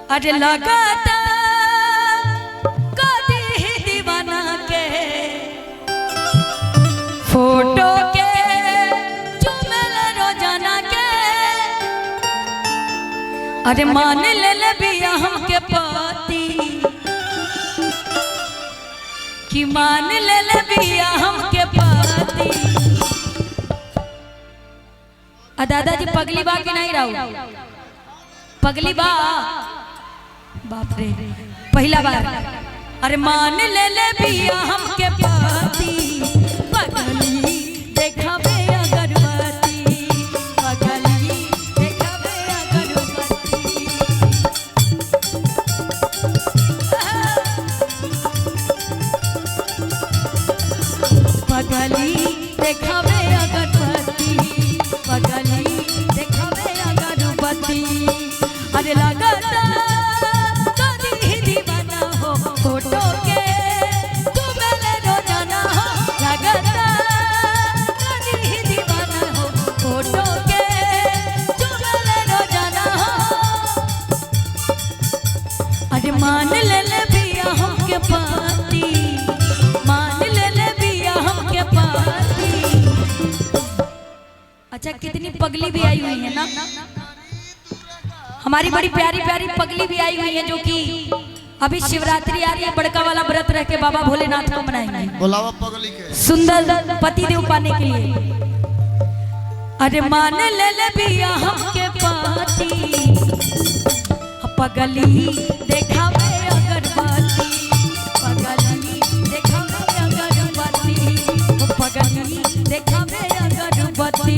अरे लगाता कदी दीवाना के फोटो के चुमेल रोजाना के। अरे मान ले बिया हमके पति कि मान ले बिया हमके पति। दादाजी पगली बा कि नहीं रहू? पगली बा बाप रे पहला बार। अरे मान ले बिया हमके पति पगली देखावे अगरबत्ती पगली देखावे अगरबत्ती। पगली देखावे अगरबत्ती पगली देखावे अगरबत्ती। अरे लगाता कदी दीवाना हो फोटो के चुमेल रोजाना हो। लगाता कदी दीवाना हो फोटो के चुमेल रोजाना हो। अरे मान ले बिया हमके पति मान ले बिया हमके पति। अच्छा कितनी पगली भी आई हुई है ना, हमारी बड़ी प्यारी प्यारी पगली भी आई हुई है जो कि अभी शिवरात्रि आ रही है, बड़का वाला व्रत रह के बाबा भोलेनाथ को मनाएंगे। बुलावा पगली के सुंदर पति देव पाने के लिए। अरे मान ले बिया हमके पति पगली देखावे अगरबत्ती पगली देखावे अगरबत्ती पगली देखावे अगरबत्ती।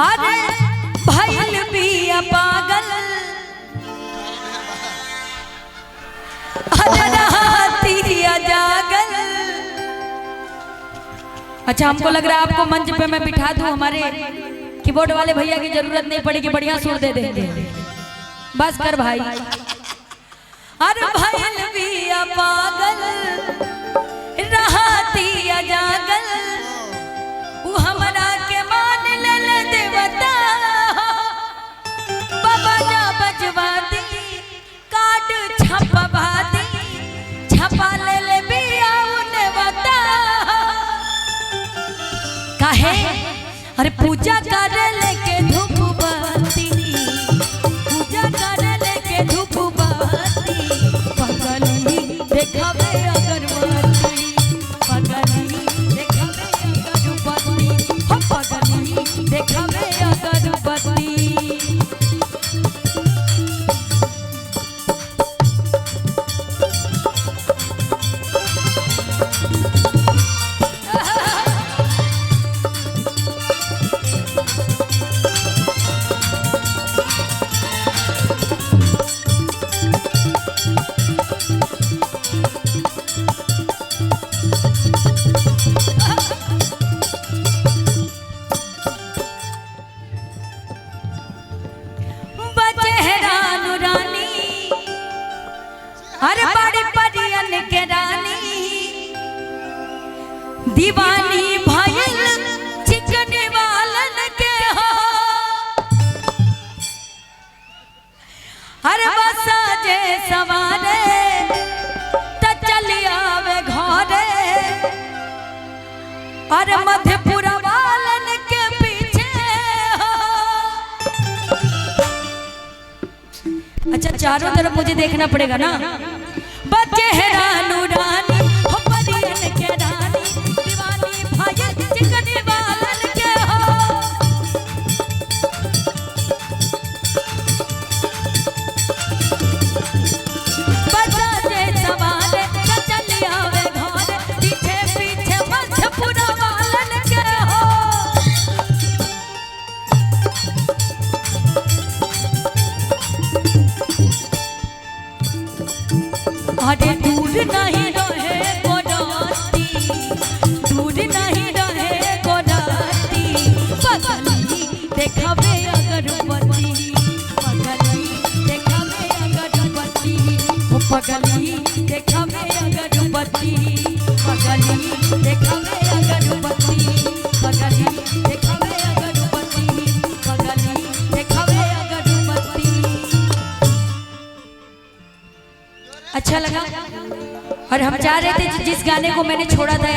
अरे भइल बिया पागल अजरहातिया जागल। अच्छा हमको लग रहा है आपको मंच पे मैं बिठा दूं, हमारे कीबोर्ड वाले भैया की जरूरत नहीं पड़ेगी, बढ़िया सुर दे देंगे। बस कर भाई। अरे भइल बिया पागल रहतिया जागल वो हमरा के मान ले देवता बाबा जा बजवा दी काट छपवा दी छपा ले बिया उनवता। काहे? अरे पूजा कर लेके धूप बत्ती पूजा कर लेके धूप बत्ती पगली देखावे अगरबत्ती पगली देखावे अगरबत्ती पगली देखावे अगरबत्ती। चारों तरफ मुझे देखना पड़ेगा ना। बच्चे है रानू रानी हो परियन के रानी, दीवानी भाई चिकनी वालन के हो। बच्चा जे सवाल चली आवे घर, पीछे पीछे मछपुरा वालन के हो। अरे दूर नहीं रहे गोराती, दूर नहीं रहे गोराती, पगली देखावे अगरबत्ती, पगली देखावे अगरबत्ती, ओ पगली देखावे अगरबत्ती, पगली देखावे अगरबत्ती, पगली देखावे अगरबत्ती, पगली देखावे अगरबत्ती। अच्छा लगा। और हम चाह रहे थे जिस गाने को मैंने छोड़ा था